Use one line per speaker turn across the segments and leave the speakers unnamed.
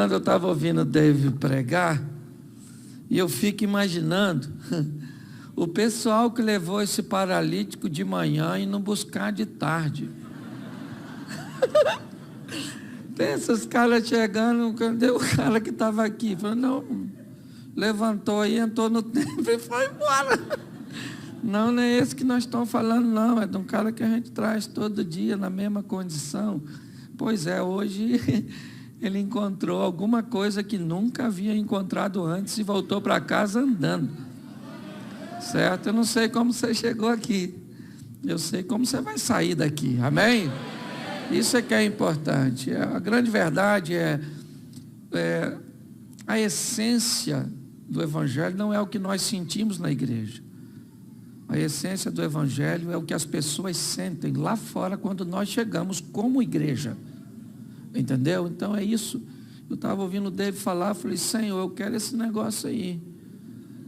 Quando eu estava ouvindo o David pregar, e eu fico imaginando o pessoal que levou esse paralítico de manhã e não buscar de tarde. Pensa os caras chegando, cadê o cara que estava aqui? Falei, não, levantou aí, entrou no templo e foi embora. Não é esse que nós estamos falando, não. É de um cara que a gente traz todo dia na mesma condição. Pois é, hoje ele encontrou alguma coisa que nunca havia encontrado antes e voltou para casa andando. Certo? Eu não sei como você chegou aqui. Eu sei como você vai sair daqui. Amém? Isso é que é importante. A grande verdade é a essência do Evangelho não é o que nós sentimos na igreja. A essência do Evangelho é o que as pessoas sentem lá fora quando nós chegamos como igreja. Entendeu? Então é isso. Eu estava ouvindo o David falar, falei, Senhor, eu quero esse negócio aí.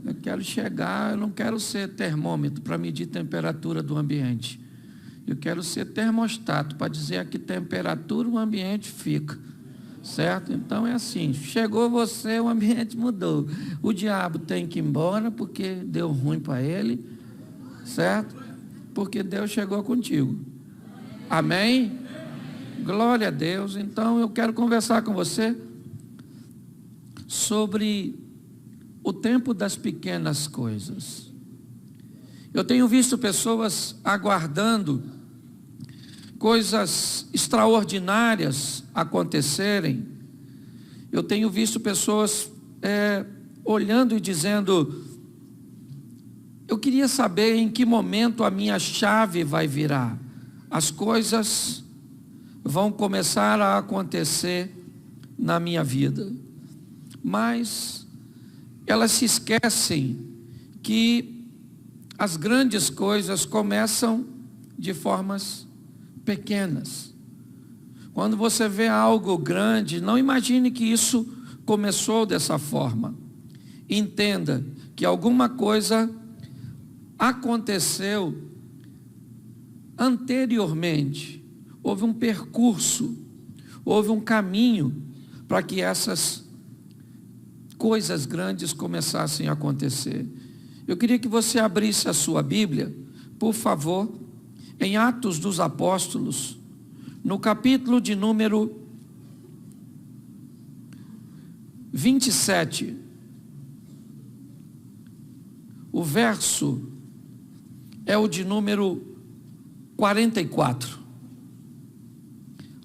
Eu quero chegar, eu não quero ser termômetro para medir a temperatura do ambiente. Eu quero ser termostato para dizer a que temperatura o ambiente fica. Certo? Então é assim, chegou você, o ambiente mudou. O diabo tem que ir embora porque deu ruim para ele. Certo? Porque Deus chegou contigo. Amém? Glória a Deus. Então eu quero conversar com você sobre o tempo das pequenas coisas. Eu tenho visto pessoas aguardando coisas extraordinárias acontecerem. Eu tenho visto pessoas olhando e dizendo, eu queria saber em que momento a minha chave vai virar. As coisas vão começar a acontecer na minha vida. Mas elas se esquecem que as grandes coisas começam de formas pequenas. Quando você vê algo grande, não imagine que isso começou dessa forma. Entenda que alguma coisa aconteceu anteriormente. Houve um percurso, houve um caminho para que essas coisas grandes começassem a acontecer. Eu queria que você abrisse a sua Bíblia, por favor, em Atos dos Apóstolos, no capítulo de número 27. O verso é o de número 44.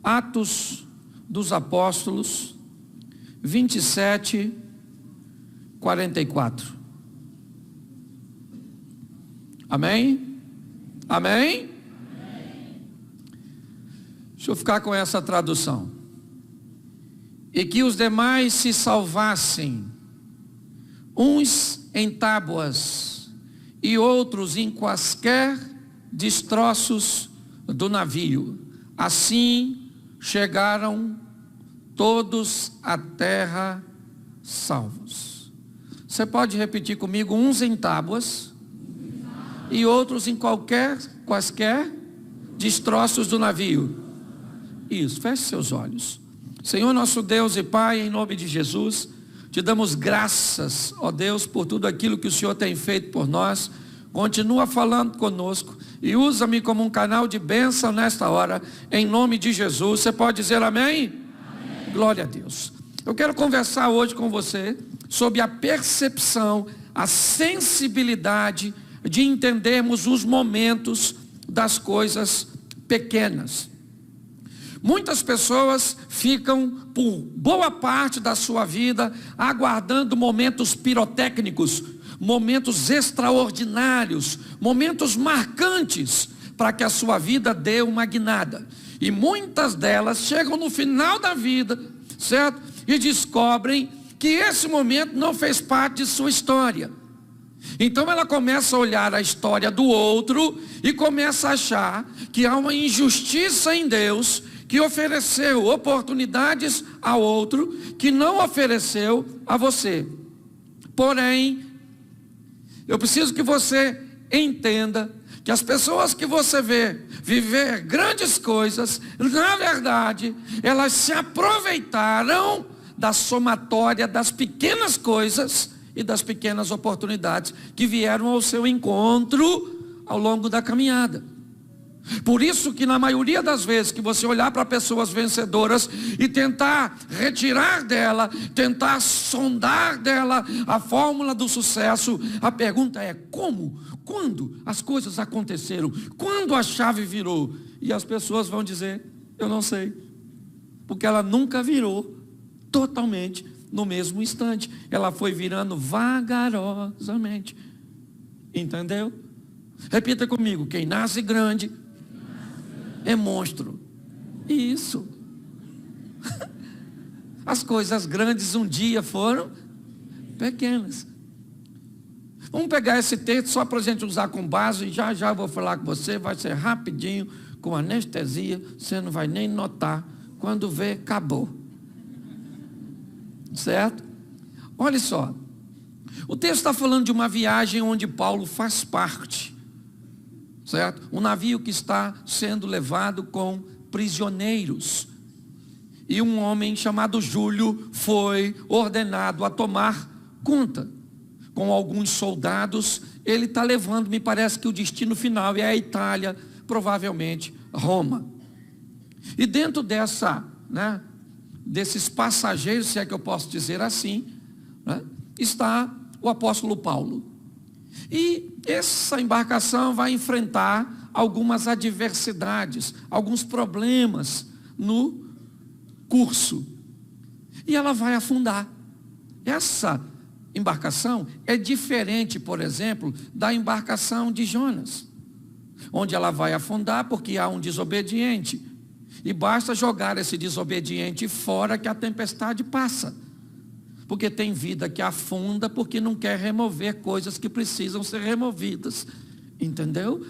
Atos dos Apóstolos, 27, 44. Amém? Amém? Deixa eu ficar com essa tradução. E que os demais se salvassem, uns em tábuas e outros em quaisquer destroços do navio. Assim chegaram todos à terra salvos. Você pode repetir comigo? Uns em tábuas e outros em quaisquer destroços do navio. Isso, feche seus olhos. Senhor nosso Deus e Pai, em nome de Jesus, te damos graças, ó Deus, por tudo aquilo que o Senhor tem feito por nós. Continua falando conosco e usa-me como um canal de bênção nesta hora, em nome de Jesus. Você pode dizer amém? Amém. Glória a Deus. Eu quero conversar hoje com você sobre a percepção, a sensibilidade de entendermos os momentos das coisas pequenas. Muitas pessoas ficam por boa parte da sua vida aguardando momentos pirotécnicos, momentos extraordinários, momentos marcantes para que a sua vida dê uma guinada. E muitas delas chegam no final da vida, certo? E descobrem que esse momento não fez parte de sua história. Então ela começa a olhar a história do outro e começa a achar que há uma injustiça em Deus, que ofereceu oportunidades ao outro, que não ofereceu a você. Porém, eu preciso que você entenda que as pessoas que você vê viver grandes coisas, na verdade, elas se aproveitaram da somatória das pequenas coisas e das pequenas oportunidades que vieram ao seu encontro ao longo da caminhada. Por isso que na maioria das vezes que você olhar para pessoas vencedoras e tentar retirar dela, tentar sondar dela a fórmula do sucesso, a pergunta é como? Quando as coisas aconteceram? Quando a chave virou? E as pessoas vão dizer, eu não sei, porque ela nunca virou totalmente no mesmo instante, ela foi virando vagarosamente. Entendeu? Repita comigo, quem nasce grande é monstro. Isso. As coisas grandes um dia foram pequenas. Vamos pegar esse texto só para a gente usar com base, e já já eu vou falar com você, vai ser rapidinho, com anestesia, você não vai nem notar, quando vê, acabou. Certo? Olha só, o texto está falando de uma viagem onde Paulo faz parte. Certo? Um navio que está sendo levado com prisioneiros. E um homem chamado Júlio foi ordenado a tomar conta. Com alguns soldados, ele está levando, me parece que o destino final é a Itália, provavelmente Roma. E dentro desses passageiros, se é que eu posso dizer assim, está o apóstolo Paulo. E essa embarcação vai enfrentar algumas adversidades, alguns problemas no curso. E ela vai afundar. Essa embarcação é diferente, por exemplo, da embarcação de Jonas, onde ela vai afundar porque há um desobediente. E basta jogar esse desobediente fora que a tempestade passa. Porque tem vida que afunda porque não quer remover coisas que precisam ser removidas. Entendeu?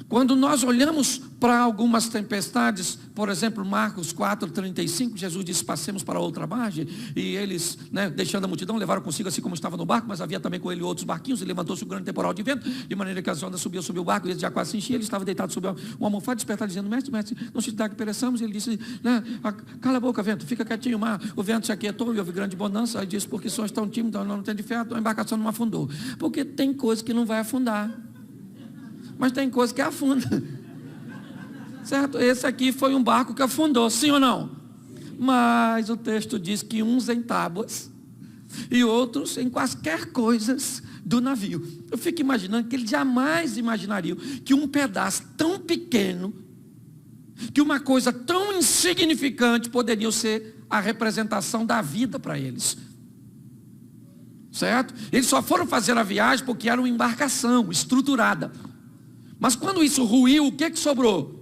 Quando nós olhamos para algumas tempestades, por exemplo, Marcos 4:35, Jesus disse, passemos para outra margem, e eles, deixando a multidão, levaram consigo assim como estava no barco, mas havia também com ele outros barquinhos, e levantou-se um grande temporal de vento, de maneira que as ondas subiam sobre o barco, e ele já quase se enchia, ele estava deitado sobre uma almofada, despertado, dizendo, mestre, não se dá que pereçamos, e ele disse, cala a boca, vento, fica quietinho, mar, o vento se aquietou, e houve grande bonança, aí disse, porque sois tão tímidos, não tem de fé, a embarcação não afundou, porque tem coisa que não vai afundar, mas tem coisa que afunda. Certo? Esse aqui foi um barco que afundou, sim ou não? Mas o texto diz que uns em tábuas e outros em quaisquer coisas do navio. Eu fico imaginando que eles jamais imaginariam que um pedaço tão pequeno, que uma coisa tão insignificante poderia ser a representação da vida para eles. Certo? Eles só foram fazer a viagem porque era uma embarcação estruturada. Mas quando isso ruiu, o que sobrou?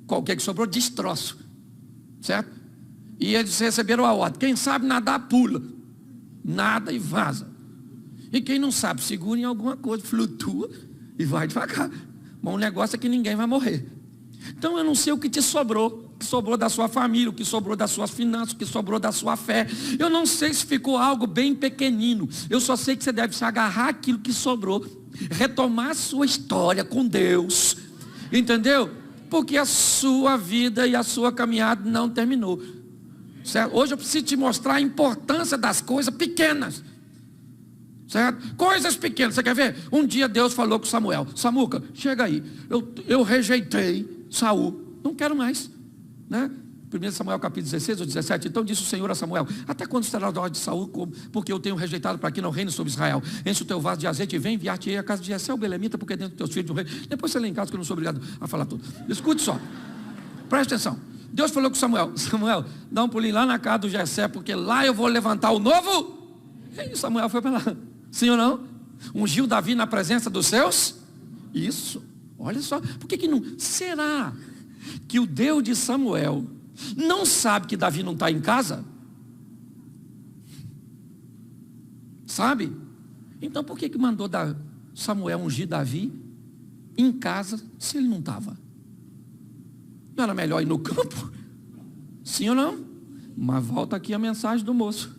O que sobrou? Destroço. Certo? E eles receberam a ordem. Quem sabe nadar, pula. Nada e vaza. E quem não sabe, segura em alguma coisa, flutua e vai devagar. Bom, o negócio é que ninguém vai morrer. Então eu não sei o que te sobrou. O que sobrou da sua família, o que sobrou das suas finanças, o que sobrou da sua fé. Eu não sei se ficou algo bem pequenino. Eu só sei que você deve se agarrar aquilo que sobrou. Retomar a sua história com Deus. Entendeu? Porque a sua vida e a sua caminhada não terminou. Certo? Hoje eu preciso te mostrar a importância das coisas pequenas. Certo? Coisas pequenas. Você quer ver? Um dia Deus falou com Samuel. Samuca, chega aí. Eu rejeitei Saul. Não quero mais. 1 Samuel capítulo 16 ou 17. Então disse o Senhor a Samuel, até quando estará a ordem de Saul? Porque eu tenho rejeitado para que não reine sobre Israel. Enche o teu vaso de azeite e vem enviar-te-ei a casa de Jessé o belemita, porque dentro dos teus filhos de um rei. Depois você lê em casa que eu não sou obrigado a falar tudo. Escute só. Preste atenção. Deus falou com Samuel. Samuel, dá um pulinho lá na casa do Jessé, porque lá eu vou levantar o novo. E Samuel foi para lá. Sim ou não? Ungiu Davi na presença dos seus? Isso. Olha só. Por que não? Será que o Deus de Samuel não sabe que Davi não está em casa? Sabe? Então por que mandou Samuel ungir Davi em casa se ele não estava? Não era melhor ir no campo? Sim ou não? Mas volta aqui a mensagem do moço.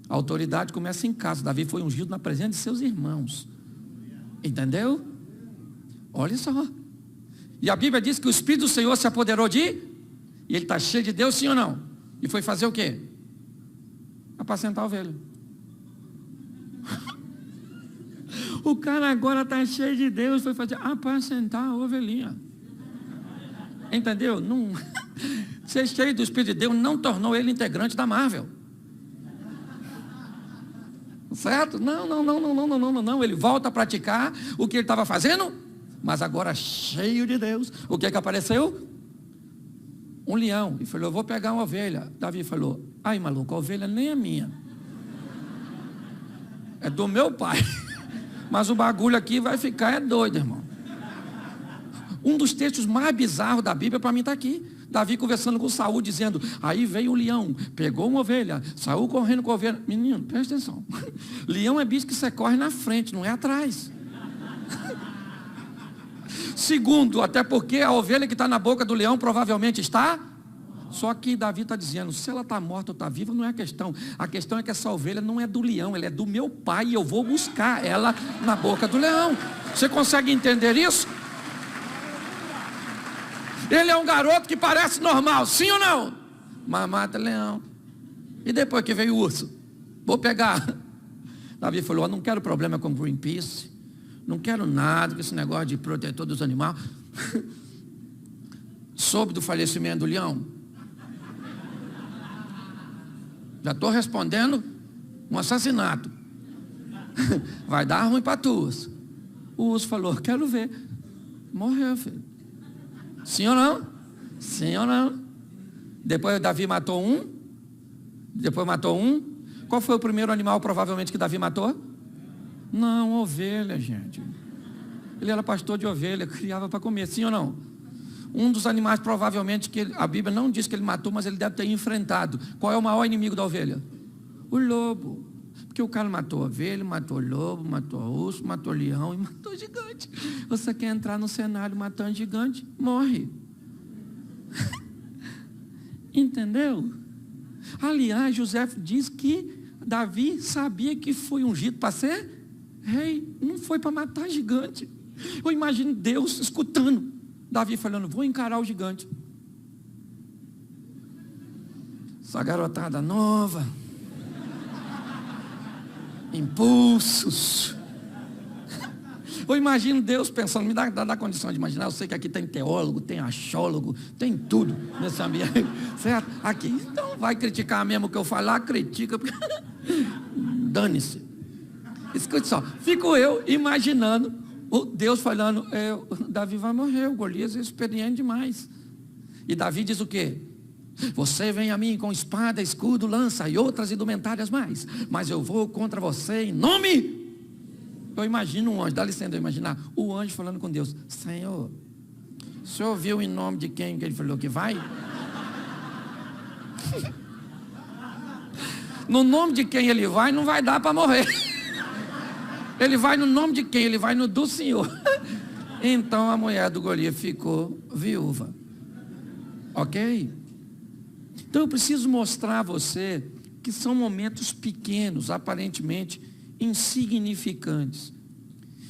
A autoridade começa em casa. Davi foi ungido na presença de seus irmãos. Entendeu? Olha só. E a Bíblia diz que o Espírito do Senhor se apoderou de... E ele está cheio de Deus, sim ou não? E foi fazer o quê? Apacentar a ovelha. O cara agora está cheio de Deus, foi fazer apacentar a ovelhinha. Entendeu? Não, ser cheio do Espírito de Deus não tornou ele integrante da Marvel. Certo? Não. Ele volta a praticar o que ele estava fazendo, mas agora cheio de Deus. O que é que apareceu? Um leão. E falou, eu vou pegar uma ovelha. Davi falou, ai maluco, a ovelha nem é minha. É do meu pai. Mas o bagulho aqui vai ficar doido, irmão. Um dos textos mais bizarros da Bíblia para mim está aqui. Davi conversando com Saul, dizendo, aí veio o leão, pegou uma ovelha, Saul correndo com a ovelha. Menino, presta atenção. Leão é bicho que você corre na frente, não é atrás. Segundo, até porque a ovelha que está na boca do leão provavelmente está. Só que Davi está dizendo, se ela está morta ou está viva, não é a questão. A questão é que essa ovelha não é do leão, ela é do meu pai e eu vou buscar ela na boca do leão. Você consegue entender isso? Ele é um garoto que parece normal, sim ou não? Mas mata leão. E depois que veio o urso? Vou pegar. Davi falou, não quero problema com Greenpeace. Não quero nada com esse negócio de protetor dos animais. Soube do falecimento do leão? Já estou respondendo um assassinato. Vai dar ruim para tu. O urso falou, quero ver. Morreu, filho. Sim ou não? Sim ou não? Depois Davi matou um. Depois matou um. Qual foi o primeiro animal provavelmente que Davi matou? Não, ovelha, gente. Ele era pastor de ovelha, criava para comer, sim ou não? Um dos animais provavelmente que a Bíblia não diz que ele matou, mas ele deve ter enfrentado. Qual é o maior inimigo da ovelha? O lobo. Porque o cara matou a ovelha, matou o lobo, matou o urso, matou o leão e matou o gigante. Você quer entrar no cenário matando gigante? Morre. Entendeu? Aliás, José diz que Davi sabia que foi ungido para ser rei. Não foi para matar gigante. Eu imagino Deus escutando Davi falando, vou encarar o gigante. Essa garotada nova, impulsos. Eu imagino Deus pensando, me dá condição de imaginar. Eu sei que aqui tem teólogo, tem achólogo, tem tudo nesse ambiente, certo? Aqui, então vai criticar mesmo o que eu falar, critica, dane-se. Escute só, fico eu imaginando o Deus falando, Davi vai morrer, o Golias é experiente demais. E Davi diz o quê? Você vem a mim com espada, escudo, lança e outras indumentárias mais, mas eu vou contra você em nome. Eu imagino um anjo, dá licença eu imaginar, o anjo falando com Deus, Senhor, o senhor viu em nome de quem que ele falou que vai? No nome de quem ele vai, não vai dar para morrer. Ele vai no nome de quem? Ele vai no do Senhor. Então a mulher do Golias ficou viúva. Ok? Então eu preciso mostrar a você que são momentos pequenos, aparentemente insignificantes.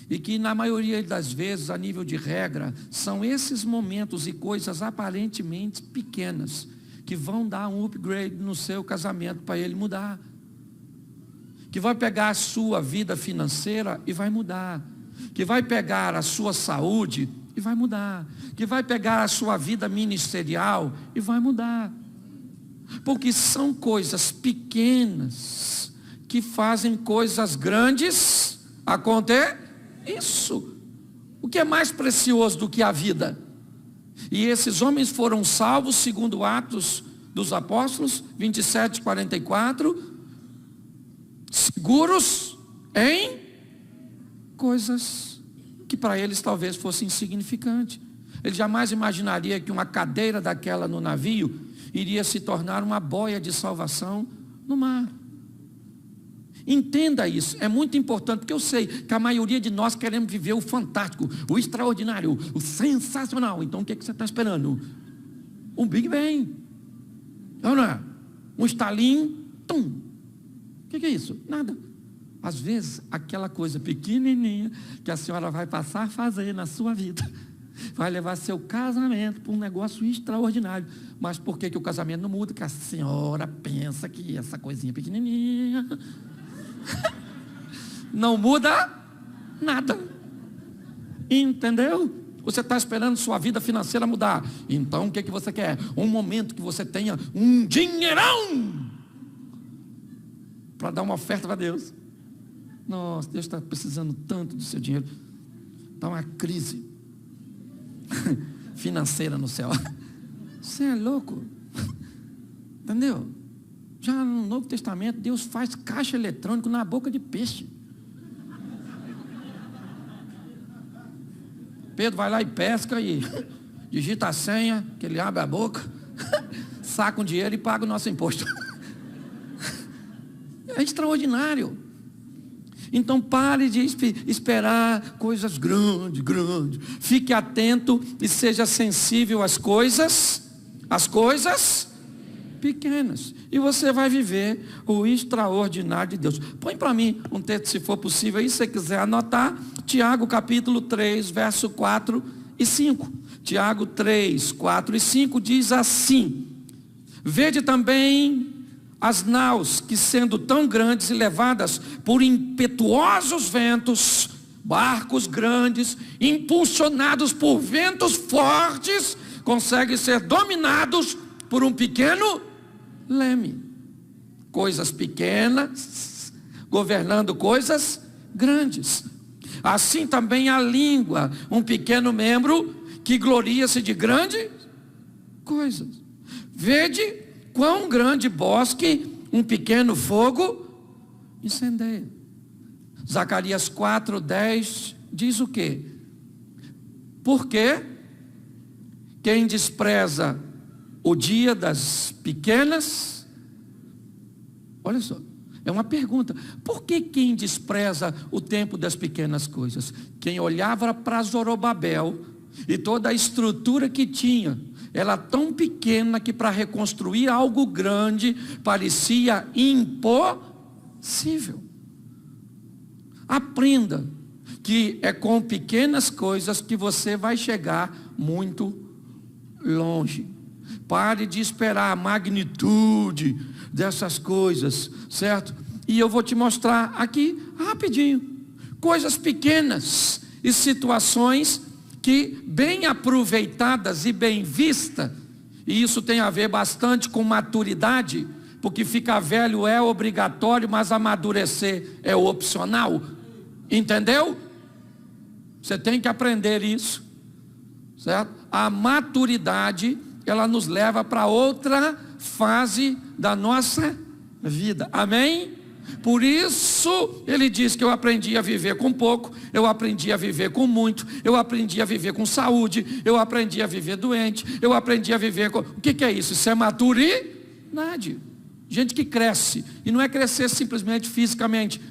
E que na maioria das vezes, a nível de regra, são esses momentos e coisas aparentemente pequenas que vão dar um upgrade no seu casamento para ele mudar. Que vai pegar a sua vida financeira e vai mudar. Que vai pegar a sua saúde e vai mudar. Que vai pegar a sua vida ministerial e vai mudar. Porque são coisas pequenas que fazem coisas grandes acontecer. Isso. O que é mais precioso do que a vida? E esses homens foram salvos, segundo Atos dos Apóstolos 27:44, seguros em coisas que para eles talvez fosse insignificante. Ele jamais imaginaria que uma cadeira daquela no navio iria se tornar uma boia de salvação no mar. Entenda isso, é muito importante, porque eu sei que a maioria de nós queremos viver o fantástico, o extraordinário, o sensacional. Então o que você está esperando? Um Big Bang, não é? Um estalinho, tum. O que é isso? Nada. Às vezes, aquela coisa pequenininha que a senhora vai passar a fazer na sua vida vai levar seu casamento para um negócio extraordinário. Mas por que o casamento não muda? Que a senhora pensa que essa coisinha pequenininha não muda nada. Entendeu? Você está esperando sua vida financeira mudar. Então o que você quer? Um momento que você tenha um dinheirão para dar uma oferta para Deus. Nossa, Deus está precisando tanto do seu dinheiro. Está uma crise financeira no céu. Você é louco. Entendeu? Já no Novo Testamento, Deus faz caixa eletrônico na boca de peixe. Pedro vai lá e pesca e digita a senha, que ele abre a boca, saca um dinheiro e paga o nosso imposto. É extraordinário. Então pare de esperar coisas grandes. Fique atento e seja sensível às coisas pequenas. E você vai viver o extraordinário de Deus. Põe para mim um texto, se for possível, aí, se você quiser anotar. Tiago capítulo 3, verso 4 e 5. Tiago 3, 4 e 5 diz assim: vede também as naus que, sendo tão grandes e levadas por impetuosos ventos, barcos grandes, impulsionados por ventos fortes, conseguem ser dominados por um pequeno leme. Coisas pequenas governando coisas grandes. Assim também a língua, um pequeno membro que gloria-se de grandes coisas. Vede quão grande bosque um pequeno fogo incendeia. Zacarias 4:10 diz o quê? Porque quem despreza o dia das pequenas, olha só, é uma pergunta, por que quem despreza o tempo das pequenas coisas? Quem olhava para Zorobabel e toda a estrutura que tinha, ela tão pequena que para reconstruir algo grande parecia impossível. Aprenda que é com pequenas coisas que você vai chegar muito longe. Pare de esperar a magnitude dessas coisas, certo? E eu vou te mostrar aqui, rapidinho, coisas pequenas e situações que, bem aproveitadas e bem vistas, e isso tem a ver bastante com maturidade, porque ficar velho é obrigatório, mas amadurecer é opcional. Entendeu? Você tem que aprender isso, certo? A maturidade, ela nos leva para outra fase da nossa vida. Amém? Por isso ele diz que eu aprendi a viver com pouco, eu aprendi a viver com muito, eu aprendi a viver com saúde, eu aprendi a viver doente, eu aprendi a viver com... O que é isso? Isso é maturidade. Gente que cresce, e não é crescer simplesmente fisicamente,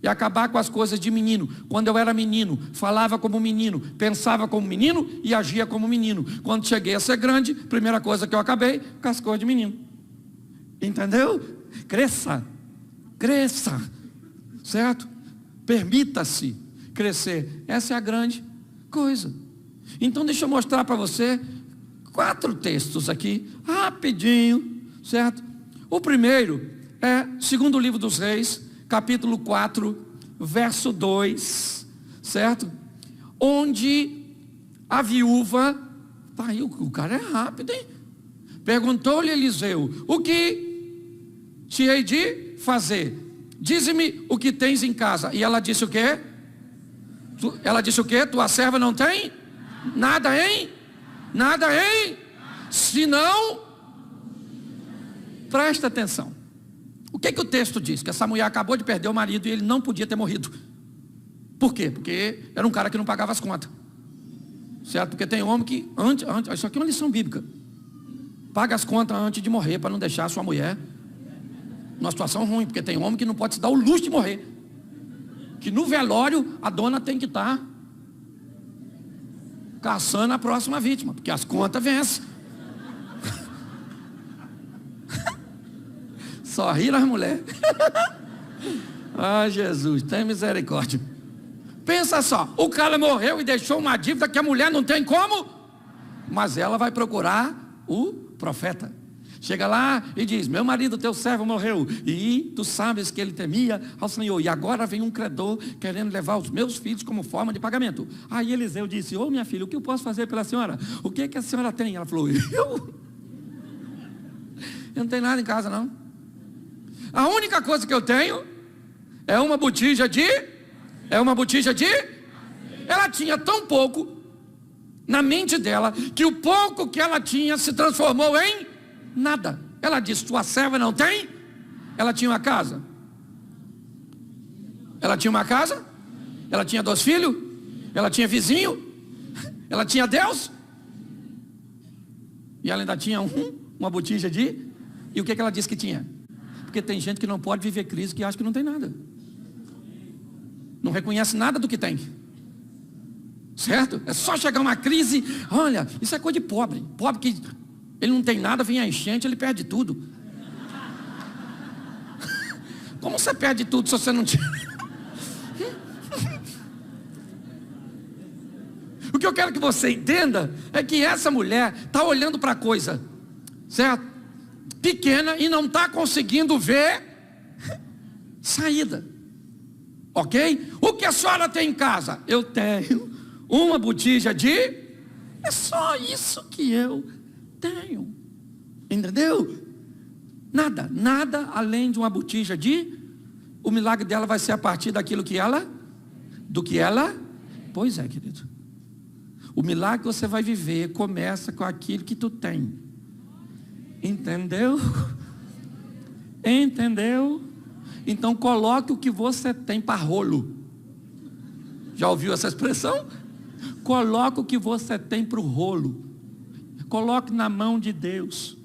é acabar com as coisas de menino. Quando eu era menino, falava como menino, pensava como menino e agia como menino. Quando cheguei a ser grande, primeira coisa que eu acabei, com as coisas de menino. Entendeu? Cresça, certo? Permita-se crescer. Essa é a grande coisa. Então deixa eu mostrar para você 4 textos aqui, rapidinho, certo? O primeiro é 2º livro dos Reis, capítulo 4, verso 2, certo? Onde a viúva, tá aí, o cara é rápido, hein? Perguntou-lhe Eliseu: o que te hei de fazer? Dize-me o que tens em casa. E ela disse o quê? Ela disse o quê? Tua serva não tem? Nada, hein? Nada, hein? Se não, presta atenção. O que o texto diz? Que essa mulher acabou de perder o marido e ele não podia ter morrido. Por quê? Porque era um cara que não pagava as contas. Certo? Porque tem homem que, isso aqui é uma lição bíblica. Paga as contas antes de morrer, para não deixar a sua mulher numa situação ruim. Porque tem homem que não pode se dar o luxo de morrer. Que no velório a dona tem que estar caçando a próxima vítima, porque as contas vencem. Só riram as mulheres. Ah, Jesus, tem misericórdia. Pensa só, o cara morreu e deixou uma dívida que a mulher não tem como, mas ela vai procurar o profeta. Chega lá e diz: meu marido, teu servo, morreu, e tu sabes que ele temia ao Senhor, e agora vem um credor querendo levar os meus filhos como forma de pagamento. Aí Eliseu disse: ô minha filha, o que eu posso fazer pela senhora? O que é que a senhora tem? Ela falou: eu não tenho nada em casa não. A única coisa que eu tenho é uma botija de... Ela tinha tão pouco na mente dela, que o pouco que ela tinha se transformou em nada. Ela disse: tua serva não tem? Ela tinha uma casa. Ela tinha uma casa? Ela tinha 2 filhos? Ela tinha vizinho? Ela tinha Deus? E ela ainda tinha uma botija de... E o que ela disse que tinha? Porque tem gente que não pode viver crise, que acha que não tem nada, não reconhece nada do que tem, certo? É só chegar uma crise. Olha, isso é coisa de pobre. Pobre que ele não tem nada, vem a enchente, ele perde tudo. Como você perde tudo se você não tinha? O que eu quero que você entenda é que essa mulher está olhando para a coisa, certo? Pequena, e não está conseguindo ver saída. Ok? O que a senhora tem em casa? Eu tenho uma botija de... É só isso que eu tenho. Entendeu? Nada, nada além de uma botija de... O milagre dela vai ser a partir daquilo que ela... Do que ela... Pois é, querido. O milagre que você vai viver começa com aquilo que tu tem. Entendeu? Entendeu? Então coloque o que você tem para rolo. Já ouviu essa expressão? Coloque o que você tem para o rolo. Coloque na mão de Deus.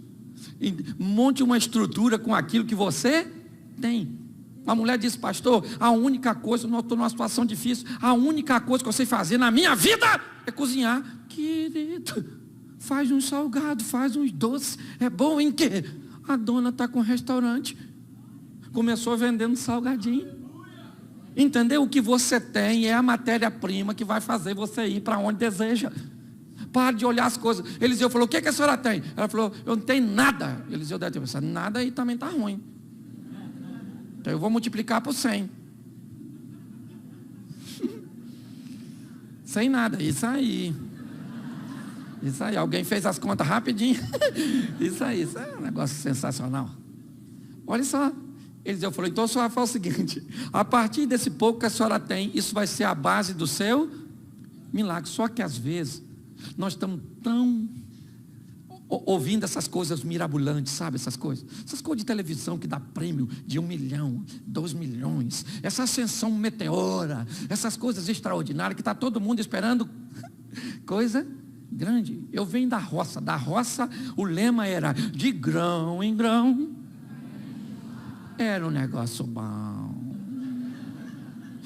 Monte uma estrutura com aquilo que você tem. A mulher disse: pastor, a única coisa, eu estou numa situação difícil, a única coisa que eu sei fazer na minha vida é cozinhar. Querido, faz uns salgados, faz uns doces. É bom em quê? A dona está com um restaurante, começou vendendo salgadinho. Entendeu? O que você tem é a matéria-prima que vai fazer você ir para onde deseja. Pare de olhar as coisas. Eliseu falou: o que a senhora tem? Ela falou: eu não tenho nada. Eliseu deve ter pensado: nada aí também está ruim, então eu vou multiplicar por 100. Sem nada, isso aí. Isso aí, alguém fez as contas rapidinho. Isso é um negócio sensacional. Olha só, Eliseu falou: então a senhora fala o seguinte: a partir desse pouco que a senhora tem, isso vai ser a base do seu milagre. Só que às vezes nós estamos tão ouvindo essas coisas mirabolantes, sabe? Essas coisas de televisão que dá prêmio de 1 milhão, 2 milhões, essa ascensão meteora, essas coisas extraordinárias que está todo mundo esperando coisa grande. Eu venho da roça. O lema era: de grão em grão. Era um negócio bom.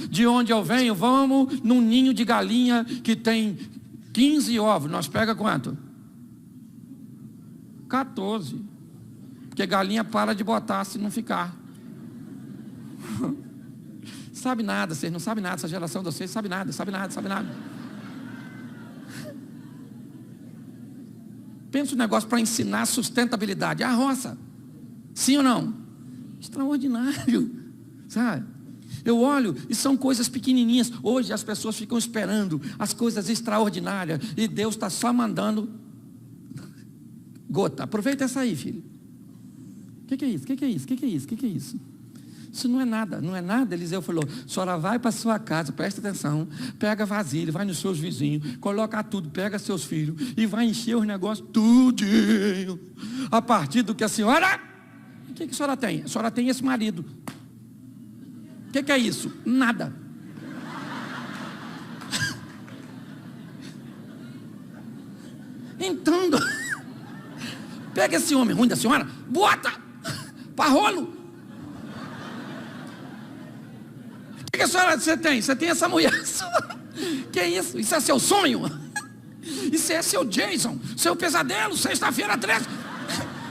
De onde eu venho, vamos num ninho de galinha que tem 15 ovos. Nós pega quanto? 14. Porque galinha para de botar se não ficar. Sabe nada, vocês não sabem nada. Essa geração de vocês sabe nada. Pensa um negócio para ensinar sustentabilidade. A roça. Sim ou não? Extraordinário. Sabe? Eu olho e são coisas pequenininhas. Hoje as pessoas ficam esperando as coisas extraordinárias. E Deus está só mandando gota. Aproveita essa aí, filho. O que é isso? Isso não é nada. Eliseu falou: a senhora vai para sua casa, presta atenção, pega vasilha, vai nos seus vizinhos, coloca tudo, pega seus filhos e vai encher os negócios tudinho. A partir do que a senhora... O que a senhora tem? A senhora tem esse marido. O que é isso? Nada. Então, pega esse homem ruim da senhora, bota para rolo. O que a senhora você tem? Você tem essa mulher sua. Que é isso? Isso é seu sonho? Isso é seu Jason, seu pesadelo, sexta-feira 13.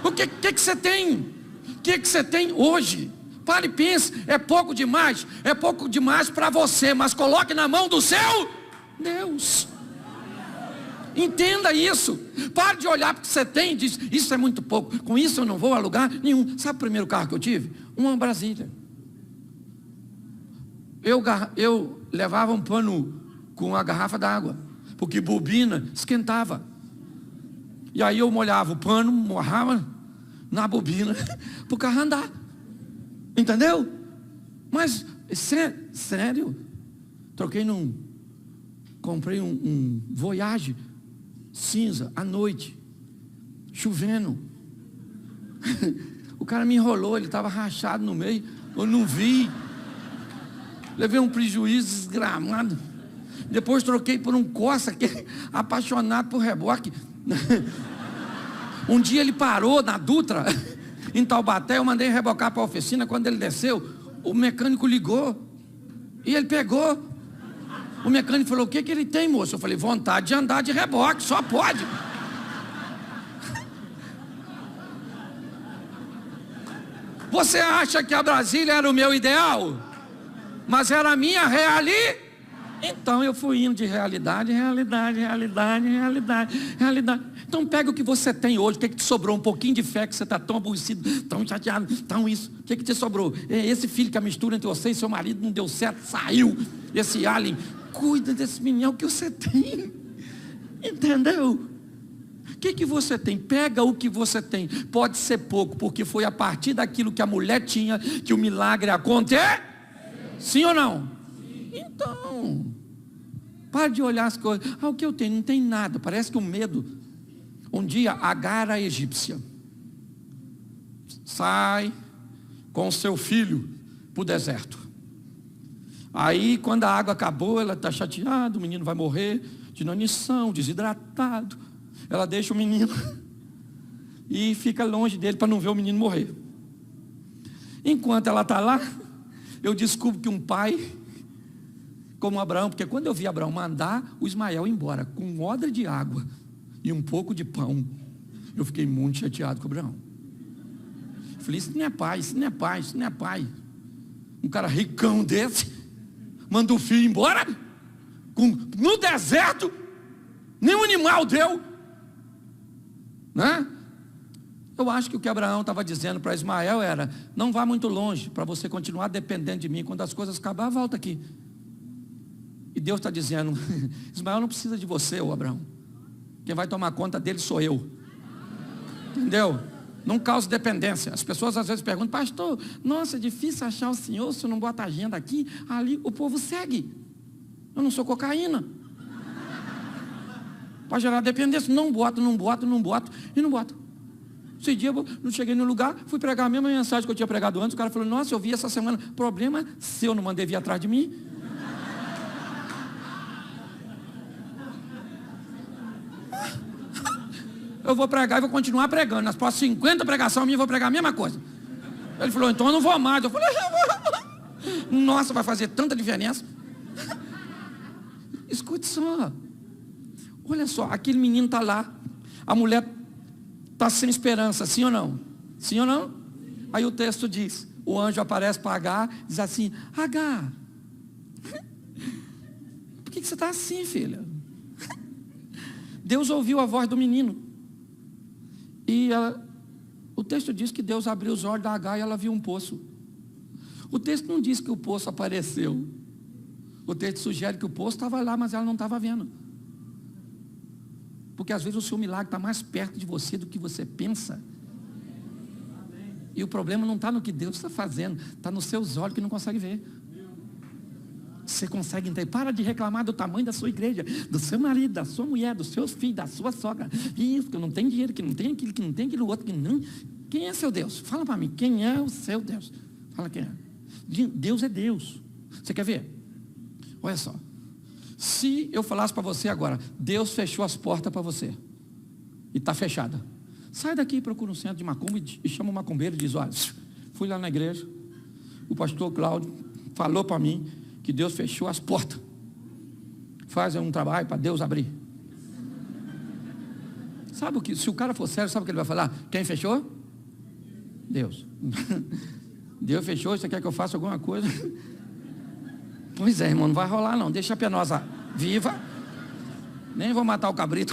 O que você tem? O que você tem hoje Pare e pense, é pouco demais para você, mas coloque na mão do seu Deus. Entenda isso. Pare de olhar para o que você tem e diz, isso é muito pouco, com isso eu não vou a lugar nenhum. Sabe o primeiro carro que eu tive? Uma Brasília. Eu levava um pano com uma garrafa d'água, porque bobina esquentava. E aí eu molhava o pano, morrava na bobina, para o carro andar. Entendeu? Mas, sério, comprei um Voyage cinza, à noite, chovendo. O cara me enrolou, ele estava rachado no meio, eu não vi. Levei um prejuízo desgramado. Depois troquei por um Corsa, que é apaixonado por reboque. Um dia ele parou na Dutra, em Taubaté, eu mandei rebocar para a oficina. Quando ele desceu, o mecânico ligou e ele pegou. O mecânico falou, o que ele tem, moço? Eu falei, vontade de andar de reboque, só pode. Você acha que a Brasília era o meu ideal? Mas era a minha realidade. Então eu fui indo de realidade. Então pega o que você tem hoje. O que te sobrou? Um pouquinho de fé, que você está tão aborrecido, tão chateado, tão isso. O que te sobrou? Esse filho que a mistura entre você e seu marido não deu certo, saiu. Esse alien. Cuida desse menino, é o que você tem. Entendeu? O que você tem? Pega o que você tem. Pode ser pouco, porque foi a partir daquilo que a mulher tinha que o milagre aconteceu. Sim ou não? Sim. Então, pare de olhar as coisas. O que eu tenho? Não tem nada. Parece que o medo. Um dia, Agar, a egípcia, sai com seu filho para o deserto. Aí, quando a água acabou, ela está chateada, o menino vai morrer de inanição, desidratado. Ela deixa o menino e fica longe dele para não ver o menino morrer. Enquanto ela está lá, eu descubro que um pai, como Abraão, porque quando eu vi Abraão mandar o Ismael embora com um odre de água e um pouco de pão, eu fiquei muito chateado com Abraão. Falei, isso não é pai, isso não é pai, isso não é pai. Um cara ricão desse manda o filho embora no deserto, nenhum animal deu, né? Eu acho que o que Abraão estava dizendo para Ismael era, não vá muito longe, para você continuar dependendo de mim. Quando as coisas acabar, volta aqui. E Deus está dizendo, Ismael não precisa de você, ô Abraão. Quem vai tomar conta dele sou eu. Entendeu? Não cause dependência. As pessoas às vezes perguntam, pastor, nossa, é difícil achar o senhor, se eu não bota agenda aqui, ali o povo segue. Eu não sou cocaína. Para gerar dependência, não boto. Esse dia eu não cheguei no lugar, fui pregar a mesma mensagem que eu tinha pregado antes. O cara falou, nossa, eu vi essa semana. Problema seu, não mandei vir atrás de mim. Eu vou pregar e vou continuar pregando. Nas próximas 50 pregações minhas eu vou pregar a mesma coisa. Ele falou, então eu não vou mais. Eu falei, nossa, vai fazer tanta diferença. Escute só. Olha só, aquele menino está lá. A mulher está sem esperança, sim ou não? Sim ou não? Aí o texto diz, o anjo aparece para Agar, diz assim, Agar, por que você está assim, filha? Deus ouviu a voz do menino. E o texto diz que Deus abriu os olhos da Agar e ela viu um poço. O texto não diz que o poço apareceu. O texto sugere que o poço estava lá, mas ela não estava vendo. Porque às vezes o seu milagre está mais perto de você do que você pensa. E o problema não está no que Deus está fazendo, está nos seus olhos que não consegue ver. Você consegue entender? Para de reclamar do tamanho da sua igreja, do seu marido, da sua mulher, dos seus filhos, da sua sogra. Isso, que não tem dinheiro, que não tem aquilo, que não tem aquilo outro, que não. Quem é seu Deus? Fala para mim, quem é o seu Deus? Fala quem é. Deus é Deus. Você quer ver? Olha só. Se eu falasse para você agora, Deus fechou as portas para você, e está fechada. Sai daqui e procura um centro de macumba e chama o macumbeiro e diz, olha, fui lá na igreja, o pastor Cláudio falou para mim que Deus fechou as portas. Faz um trabalho para Deus abrir. Sabe o que? Se o cara for sério, sabe o que ele vai falar? Quem fechou? Deus. Deus fechou, você quer que eu faça alguma coisa? Pois é, irmão, não vai rolar não, deixa a penosa viva. Nem vou matar o cabrito.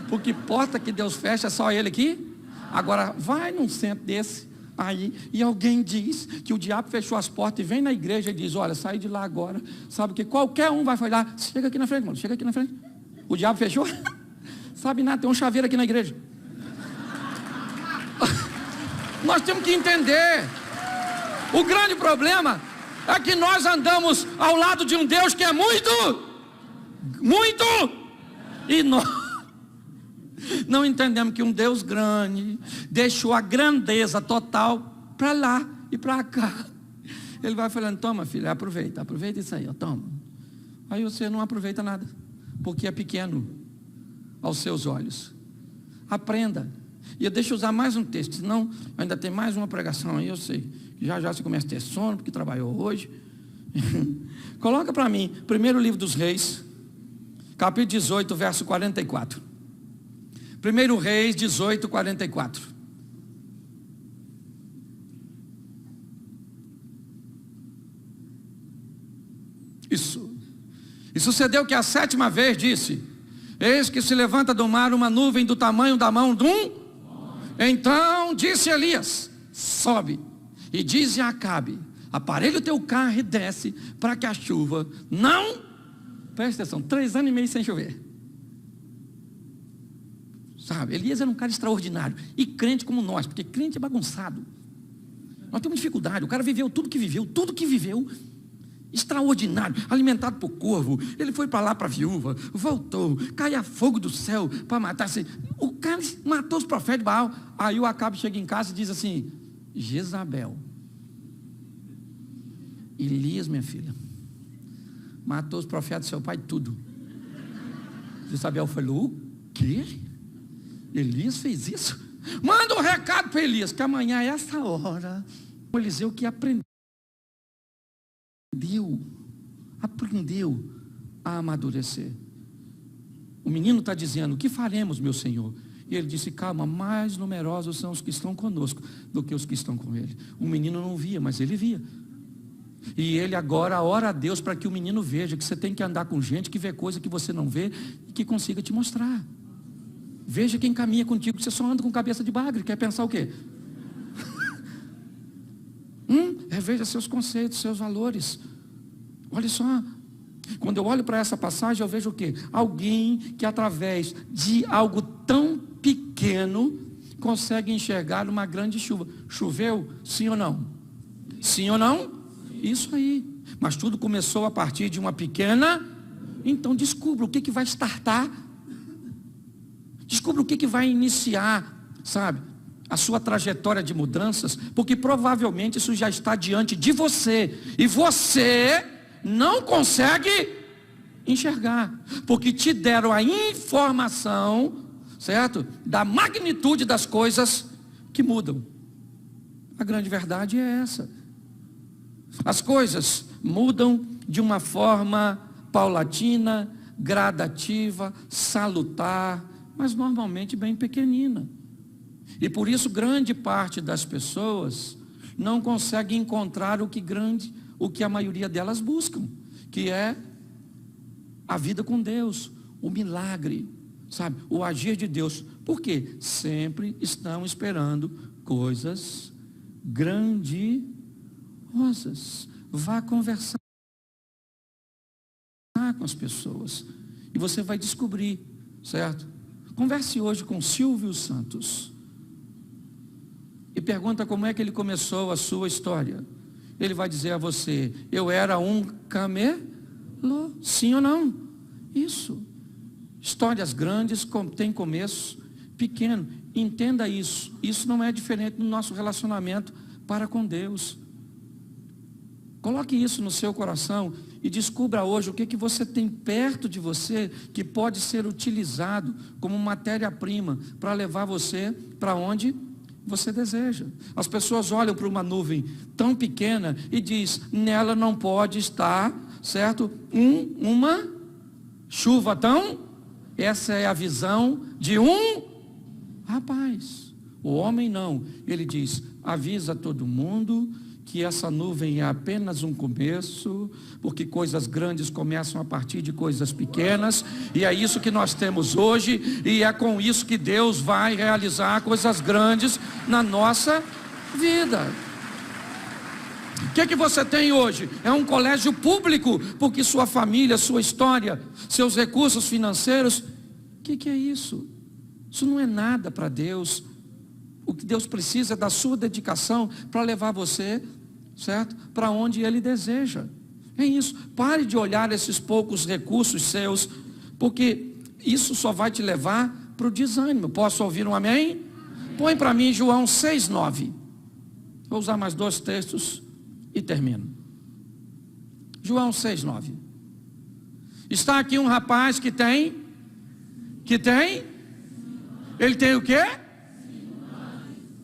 Porque porta que Deus fecha é só ele aqui. Agora, vai num centro desse aí, e alguém diz que o diabo fechou as portas e vem na igreja e diz, olha, sai de lá agora. Sabe que qualquer um vai falar, chega aqui na frente, irmão, chega aqui na frente. O diabo fechou? Sabe nada, tem um chaveiro aqui na igreja. Nós temos que entender. O grande problema é que nós andamos ao lado de um Deus que é muito, e nós não entendemos que um Deus grande deixou a grandeza total para lá e para cá. Ele vai falando, toma filho, aproveita isso aí, ó, toma. Aí você não aproveita nada, porque é pequeno aos seus olhos. Aprenda. E eu deixo usar mais um texto, senão ainda tem mais uma pregação aí, eu sei. Já você começa a ter sono, porque trabalhou hoje. Coloca para mim, primeiro livro dos Reis, capítulo 18, verso 44. Primeiro Reis 18, 44. Isso. E sucedeu que a 7ª vez disse, eis que se levanta do mar uma nuvem do tamanho da mão de um. Então disse Elias, sobe e dize a Acabe, aparelha o teu carro e desce, para que a chuva não, presta atenção, 3 anos e meio sem chover. Sabe, Elias era um cara extraordinário, e crente como nós, porque crente é bagunçado. Nós temos dificuldade, o cara viveu tudo que viveu, extraordinário, alimentado por corvo. Ele foi para lá para a viúva, voltou, caia fogo do céu para matar. O cara matou os profetas de Baal. Aí o Acabe chega em casa e diz assim, Jezabel, Elias, minha filha, matou os profetas do seu pai, tudo. Jezabel falou, o quê? Elias fez isso? Manda um recado para Elias, que amanhã é essa hora o Eliseu que aprendeu a amadurecer. O menino está dizendo, o que faremos, meu Senhor? E ele disse, calma, mais numerosos são os que estão conosco do que os que estão com ele. O menino não via, mas ele via. E ele agora ora a Deus para que o menino veja que você tem que andar com gente que vê coisa que você não vê e que consiga te mostrar. Veja quem caminha contigo, você só anda com cabeça de bagre, quer pensar o quê? Reveja seus conceitos, seus valores. Olha só, quando eu olho para essa passagem, eu vejo o quê? Alguém que através de algo tão pequeno consegue enxergar uma grande chuva. Choveu? Sim ou não? Sim ou não? Isso aí. Mas tudo começou a partir de uma pequena. Então descubra o que vai startar. Descubra o que vai iniciar, sabe, a sua trajetória de mudanças, porque provavelmente isso já está diante de você, e você não consegue enxergar, porque te deram a informação, certo, da magnitude das coisas que mudam. A grande verdade é essa. As coisas mudam de uma forma paulatina, gradativa, salutar, mas normalmente bem pequenina. E por isso grande parte das pessoas não consegue encontrar o que a maioria delas buscam, que é a vida com Deus, o milagre, sabe, o agir de Deus. Por quê? Sempre estão esperando coisas grandiosas. Vá conversar com as pessoas e você vai descobrir, certo? Converse hoje com Silvio Santos e pergunta como é que ele começou a sua história. Ele vai dizer a você, eu era um camelo, sim ou não? Isso. Histórias grandes têm começo pequeno. Entenda isso. Isso não é diferente do nosso relacionamento para com Deus. Coloque isso no seu coração e descubra hoje o que você tem perto de você que pode ser utilizado como matéria-prima para levar você para onde você deseja. As pessoas olham para uma nuvem tão pequena e diz, nela não pode estar, certo, uma chuva tão. Essa é a visão de um rapaz. O homem não. Ele diz, avisa todo mundo que essa nuvem é apenas um começo, porque coisas grandes começam a partir de coisas pequenas, e é isso que nós temos hoje, e é com isso que Deus vai realizar coisas grandes na nossa vida. O que você tem hoje? É um colégio público, porque sua família, sua história, seus recursos financeiros, o que é isso? Isso não é nada para Deus. O que Deus precisa é da sua dedicação para levar você, certo? Para onde Ele deseja. É isso. Pare de olhar esses poucos recursos seus, porque isso só vai te levar para o desânimo. Posso ouvir um amém? Põe para mim João 6:9. Vou usar mais 2 textos e termino. João 6:9. Está aqui um rapaz que tem? Ele tem o quê?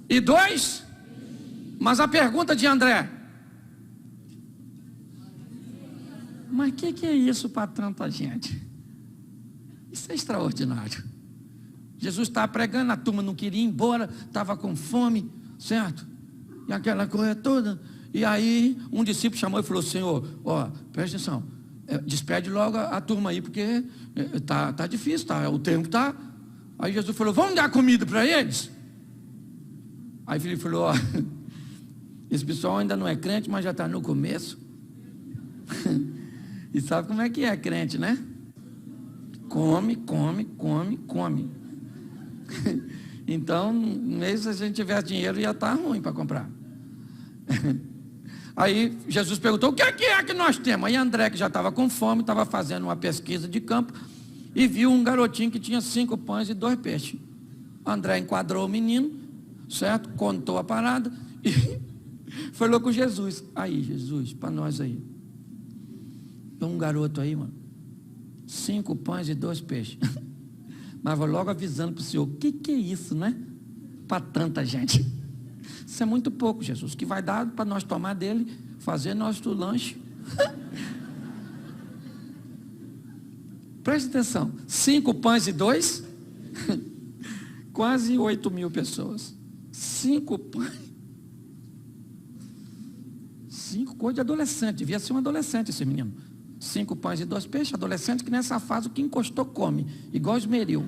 E 2? Mas a pergunta de André: mas o que é isso para tanta gente? Isso é extraordinário. Jesus estava pregando, a turma não queria ir embora, estava com fome, certo? E aquela coisa toda. E aí um discípulo chamou e falou: Senhor, presta atenção, despede logo a turma aí, porque tá difícil, o tempo tá. Aí Jesus falou: vamos dar comida para eles? Aí Filipe falou: esse pessoal ainda não é crente, mas já está no começo. E sabe como é que é crente, né? Come. Então, mesmo se a gente tiver dinheiro, já está ruim para comprar. Aí Jesus perguntou: o que é que nós temos? Aí André, que já estava com fome, estava fazendo uma pesquisa de campo, e viu um garotinho que tinha 5 pães e 2 peixes. André enquadrou o menino, certo? Contou a parada e falou com Jesus: aí Jesus, para nós aí, tem um garoto aí, mano, 5 pães e 2 peixes. Mas vou logo avisando para o senhor: o que é isso, né? Para tanta gente. Isso é muito pouco, Jesus. O que vai dar para nós tomar dele, fazer nosso lanche. Preste atenção: 5 pães e 2, quase 8.000 pessoas. 5 pães. 5 coisas de adolescente. Devia ser um adolescente esse menino. 5 pães e 2 peixes. Adolescente que nessa fase o que encostou come, igual esmeril.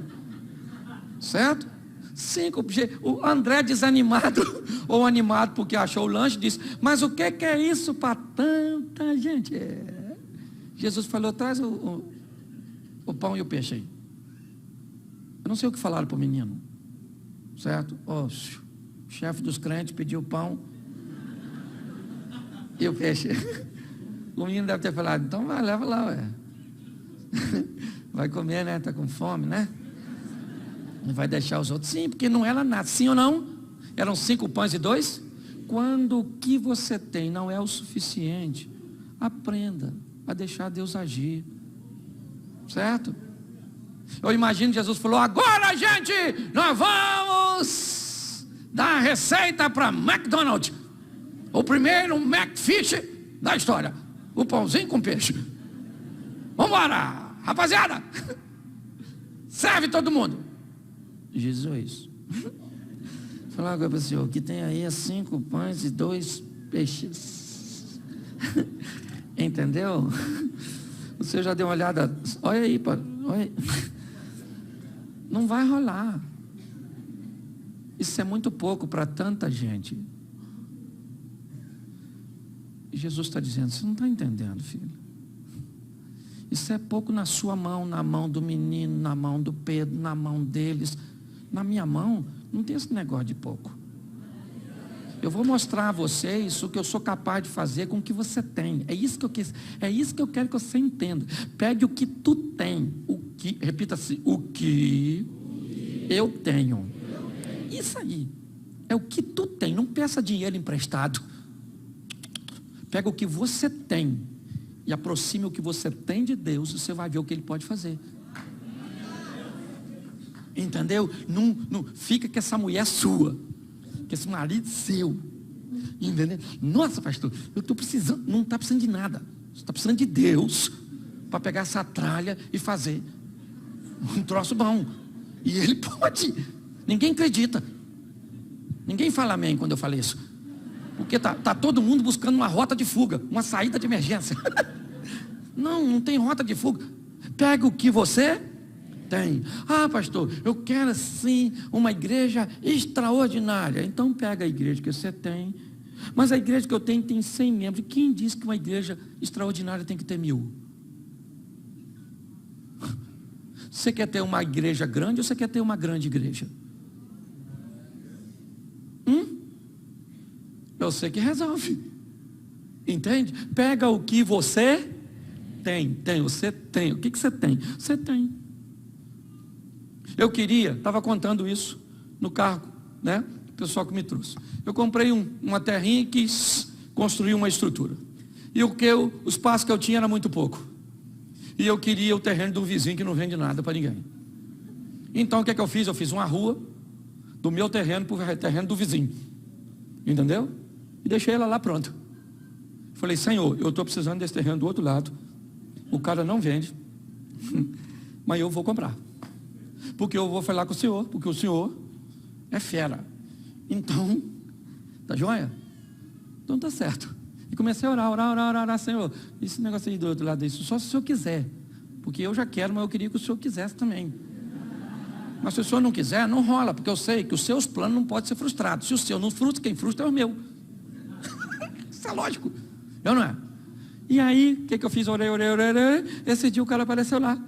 Certo? 5. O André desanimado ou animado porque achou o lanche, disse: mas o que é isso para tanta gente? Jesus falou: traz o pão e o peixe aí. Eu não sei o que falaram para o menino, certo? O chefe dos crentes pediu o pão e o peixe. O menino deve ter falado: então vai, leva lá, ué. Vai comer, né? Está com fome, né? Não vai deixar os outros. Sim, porque não era nada. Sim ou não? Eram 5 pães e 2. Quando o que você tem não é o suficiente, aprenda a deixar Deus agir. Certo? Eu imagino que Jesus falou: agora, gente, nós vamos dar a receita para McDonald's. O primeiro McFish da história. O pãozinho com peixe. Vamos embora, rapaziada. Serve todo mundo. Jesus. Falar agora para o senhor: o que tem aí é 5 pães e 2 peixes. Entendeu? O senhor já deu uma olhada? Olha aí, olha aí. Não vai rolar. Isso é muito pouco para tanta gente. E Jesus está dizendo: você não está entendendo, filho. Isso é pouco na sua mão, na mão do menino, na mão do Pedro, na mão deles. Na minha mão, não tem esse negócio de pouco. Eu vou mostrar a vocês o que eu sou capaz de fazer com o que você tem. É isso que eu quero que você entenda. Pegue o que tu tem. Repita assim: o que eu tenho. Isso aí. É o que tu tem. Não peça dinheiro emprestado. Pega o que você tem e aproxime o que você tem de Deus, e você vai ver o que Ele pode fazer. Entendeu? Não fica que essa mulher é sua, que esse marido é seu. Entendeu? Nossa, pastor, eu estou precisando. Não está precisando de nada. Você está precisando de Deus para pegar essa tralha e fazer um troço bom. E Ele pode. Ninguém acredita. Ninguém fala amém quando eu falo isso. Porque tá todo mundo buscando uma rota de fuga, uma saída de emergência. Não tem rota de fuga. Pega o que você tem. Ah, pastor, eu quero sim uma igreja extraordinária. Então pega a igreja que você tem. Mas a igreja que eu tenho tem 100 membros. Quem disse que uma igreja extraordinária tem que ter 1000? Você quer ter uma igreja grande ou você quer ter uma grande igreja? Eu sei que resolve. Entende? Pega o que você tem. Você tem. O que você tem? Você tem. Eu estava contando isso no carro, né? O pessoal que me trouxe. Eu comprei uma terrinha e quis construir uma estrutura. E o espaço que eu tinha era muito pouco. E eu queria o terreno do vizinho que não vende nada para ninguém. Então o que eu fiz? Eu fiz uma rua do meu terreno para o terreno do vizinho. Entendeu? E deixei ela lá pronta. Falei, Senhor, eu estou precisando desse terreno do outro lado. O cara não vende. Mas eu vou comprar. Porque eu vou falar com o Senhor. Porque o Senhor é fera. Então, tá joia? Então tá certo. E comecei a orar, Senhor, esse negócio aí do outro lado, isso só se o Senhor quiser. Porque eu já quero, mas eu queria que o Senhor quisesse também. Mas se o Senhor não quiser, não rola, porque eu sei que os seus planos não podem ser frustrados. Se o seu não frustra, quem frustra é o meu. Isso é lógico. Eu não é? E aí, o que eu fiz? Orei. Esse dia o cara apareceu lá.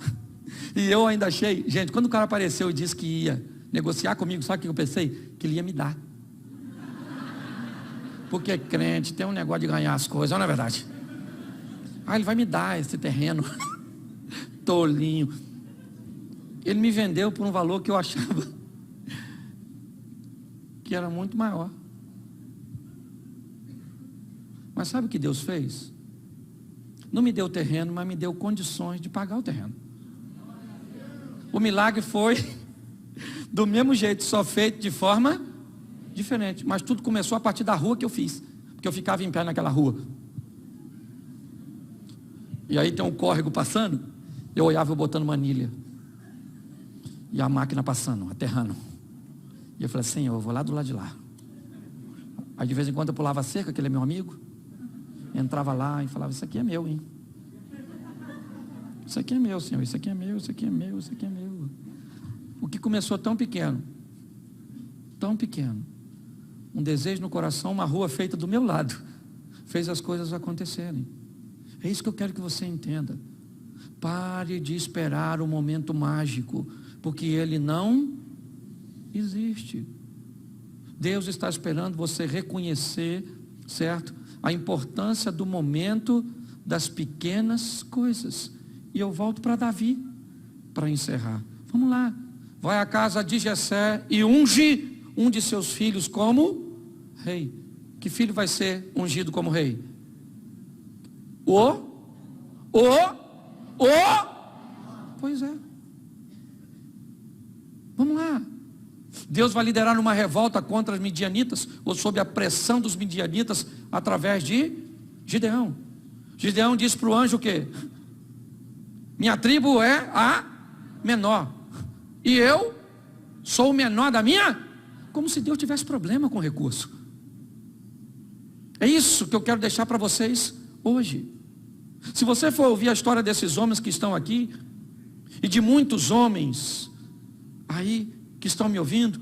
E eu ainda achei, gente, quando o cara apareceu e disse que ia negociar comigo, sabe o que eu pensei? Que ele ia me dar. Porque crente tem um negócio de ganhar as coisas, não é verdade? Ele vai me dar esse terreno. Tolinho. Ele me vendeu por um valor que eu achava que era muito maior. Mas sabe o que Deus fez? Não me deu o terreno, mas me deu condições de pagar o terreno. O milagre foi do mesmo jeito, só feito de forma diferente. Mas tudo começou a partir da rua que eu fiz. Porque eu ficava em pé naquela rua. E aí tem um córrego passando. Eu olhava eu botando manilha. E a máquina passando, aterrando. E eu falei, Senhor, eu vou lá do lado de lá. Aí de vez em quando eu pulava a cerca, que ele é meu amigo. Entrava lá e falava, isso aqui é meu, hein? Isso aqui é meu, Senhor, isso aqui é meu, isso aqui é meu, isso aqui é meu. O que começou tão pequeno, um desejo no coração, uma rua feita do meu lado, fez as coisas acontecerem. É isso que eu quero que você entenda. Pare de esperar o momento mágico, porque ele não existe. Deus está esperando você reconhecer, certo? A importância do momento das pequenas coisas. E eu volto para Davi, para encerrar. Vamos lá. Vai à casa de Jessé e unge um de seus filhos como rei. Que filho vai ser ungido como rei? Pois é. Vamos lá. Deus vai liderar uma revolta contra os midianitas, ou sob a pressão dos midianitas, através de Gideão. Gideão disse para o anjo o quê? Minha tribo é a menor. E eu sou o menor da minha? Como se Deus tivesse problema com recurso. É isso que eu quero deixar para vocês hoje. Se você for ouvir a história desses homens que estão aqui, e de muitos homens aí que estão me ouvindo,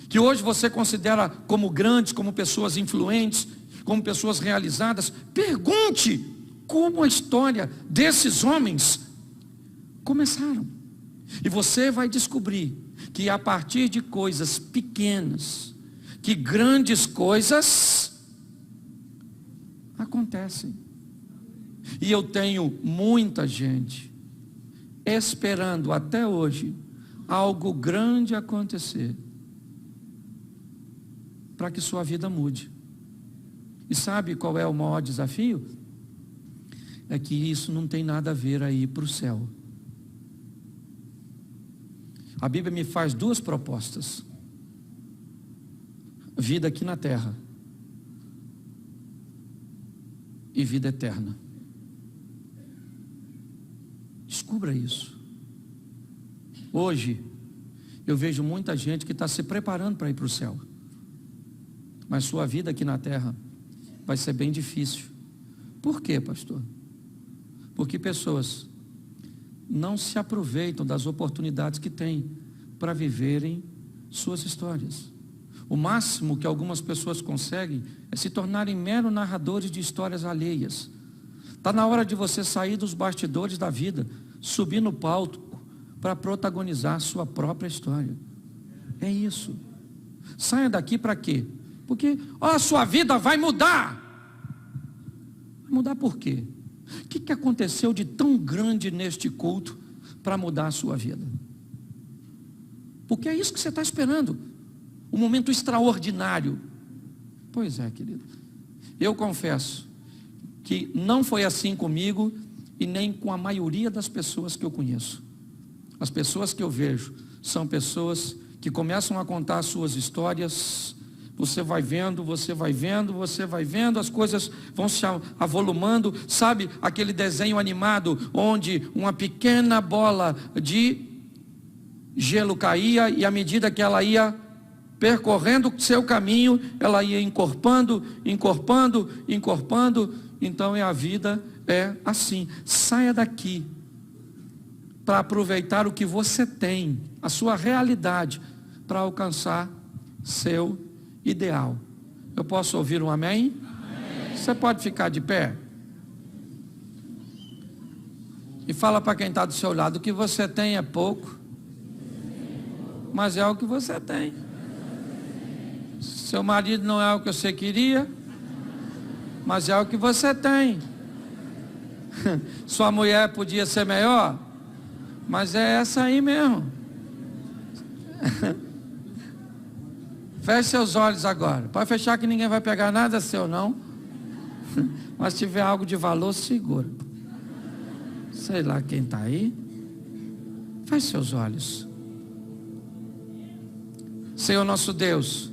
que hoje você considera como grandes, como pessoas influentes, como pessoas realizadas, pergunte como a história desses homens começaram. E você vai descobrir que a partir de coisas pequenas, que grandes coisas acontecem. E eu tenho muita gente esperando até hoje algo grande acontecer para que sua vida mude. E sabe qual é o maior desafio? É que isso não tem nada a ver aí para o céu. A Bíblia me faz duas propostas: vida aqui na terra e vida eterna. Descubra isso. Hoje eu vejo muita gente que está se preparando para ir para o céu, mas sua vida aqui na terra vai ser bem difícil. Por quê, pastor? Porque pessoas não se aproveitam das oportunidades que têm para viverem suas histórias. O máximo que algumas pessoas conseguem é se tornarem mero narradores de histórias alheias. Está na hora de você sair dos bastidores da vida, subir no palco para protagonizar a sua própria história. É isso. Saia daqui para quê? Porque a sua vida vai mudar. Vai mudar por quê? O que aconteceu de tão grande neste culto para mudar a sua vida? Porque é isso que você está esperando. Um momento extraordinário. Pois é, querido. Eu confesso que não foi assim comigo e nem com a maioria das pessoas que eu conheço. As pessoas que eu vejo são pessoas que começam a contar as suas histórias. Você vai vendo, as coisas vão se avolumando. Sabe aquele desenho animado onde uma pequena bola de gelo caía e à medida que ela ia percorrendo o seu caminho, ela ia encorpando. Então a vida é assim. Saia daqui para aproveitar o que você tem, a sua realidade, para alcançar seu ideal. Eu posso ouvir um amém? Amém. Você pode ficar de pé? E fala para quem está do seu lado: o que você tem é pouco, mas é o que você tem. Seu marido não é o que você queria, mas é o que você tem. Sua mulher podia ser melhor, mas é essa aí mesmo. Feche seus olhos agora. Pode fechar que ninguém vai pegar nada seu não. Mas se tiver algo de valor, segura. Sei lá quem está aí. Feche seus olhos. Senhor nosso Deus,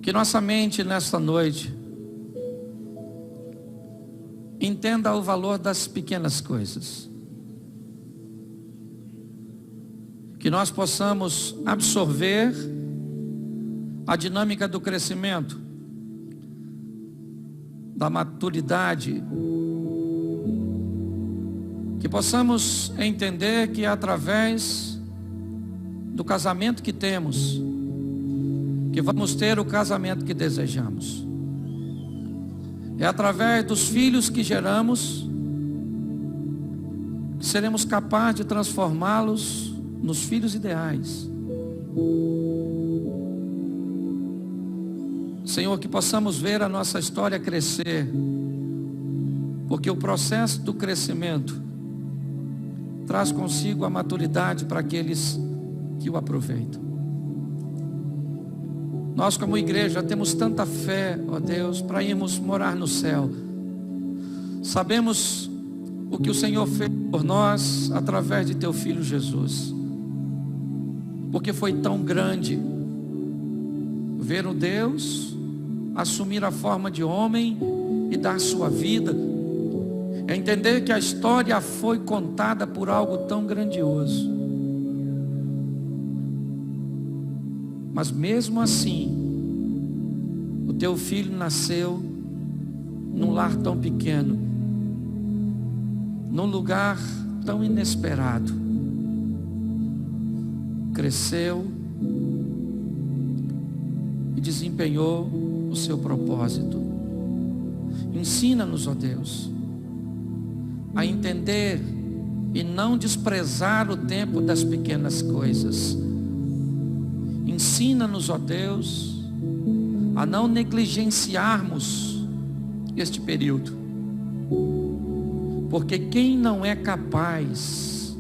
que nossa mente nesta noite entenda o valor das pequenas coisas. Que nós possamos absorver a dinâmica do crescimento, da maturidade. Que possamos entender que é através do casamento que temos que vamos ter o casamento que desejamos. É através dos filhos que geramos que seremos capazes de transformá-los nos filhos ideais. Senhor, que possamos ver a nossa história crescer, porque o processo do crescimento traz consigo a maturidade para aqueles que o aproveitam. Nós como igreja temos tanta fé, ó Deus, para irmos morar no céu. Sabemos o que o Senhor fez por nós através de teu Filho Jesus. Porque foi tão grande ver o Deus assumir a forma de homem e dar sua vida. É entender que a história foi contada por algo tão grandioso. Mas mesmo assim, o teu filho nasceu num lar tão pequeno, num lugar tão inesperado. Cresceu e desempenhou o seu propósito. Ensina-nos, ó Deus, a entender e não desprezar o tempo das pequenas coisas. Ensina-nos, ó Deus, a não negligenciarmos este período, porque quem não é capaz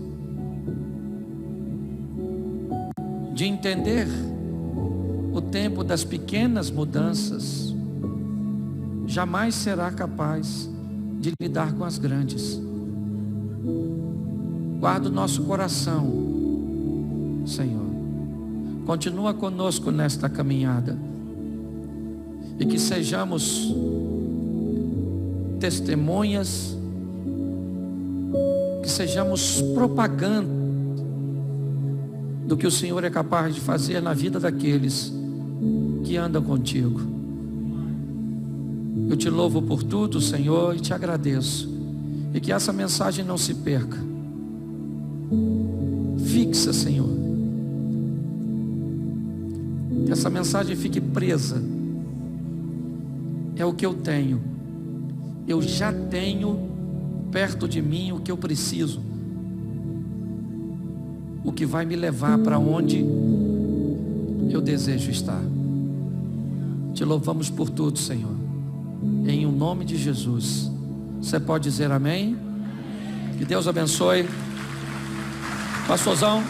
de entender o tempo das pequenas mudanças, jamais será capaz de lidar com as grandes. Guarda o nosso coração, Senhor. Continua conosco nesta caminhada e que sejamos testemunhas, que sejamos propaganda do que o Senhor é capaz de fazer na vida daqueles que andam contigo. Eu te louvo por tudo, Senhor, e te agradeço. E que essa mensagem não se perca. Fixa, Senhor. Que essa mensagem fique presa. É o que eu tenho. Eu já tenho perto de mim o que eu preciso. O que vai me levar para onde eu desejo estar. Te louvamos por tudo, Senhor. Em o nome de Jesus. Você pode dizer amém? Que Deus abençoe. Pastorzão.